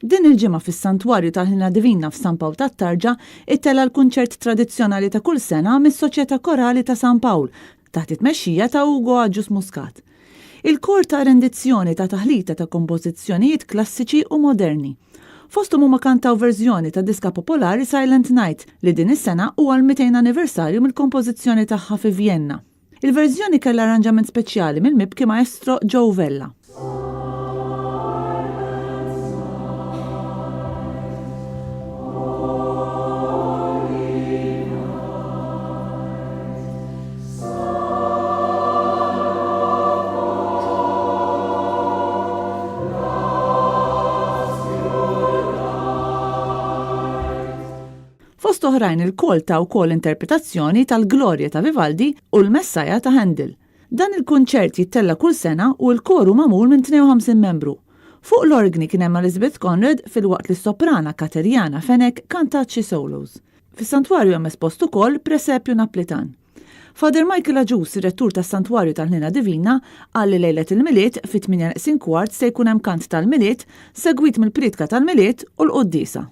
Din il-ġimgħa fis-Santwarju tal-Ħina Divina f'San Pawl tat-Tarġa ittella l-kunċert tradizzjonali ta' kull sena mis-Soċjetà Korali ta' San Pawl taħt it-tmexxija ta' Ugo Aġġus Muscat. Il-kor ta' rendizzjoni ta' taħlita ta' kompożizzjonijiet klassiċi u moderni. Fosthom huma kantaw verżjoni ta' diska popolari Silent Night li din is-sena huwa l-200 anniversarju mill-kompożizzjoni tagħha fi Vienna. Il-verżjoni kellha arranġament speċjali mill-mibki Maestro Joe Vella. Fost oħrajn il-kol ta' wkoll interpretazzjoni tal-Glorja ta' Vivaldi u l-Messaja ta' Handel. Dan il-kunċert jittella kull sena u l-koru magħmul minn 52 membru. Fuq l-orgni kien hemm Elizabeth Conrad fil-waqt li s-soprana Katerjana Fenek kantat xi solos. Fis-Santwarju hemm espost ukoll Presepju Naplitan. Father Michael Aġġus, ir-rettur tas-Santwarju tal-Ħina Divina, qal li lejlet il-miliet fit-8 se jkun hemm kant tal-miliet segwit mill-pritka tal-miliet u l-Qudiesa.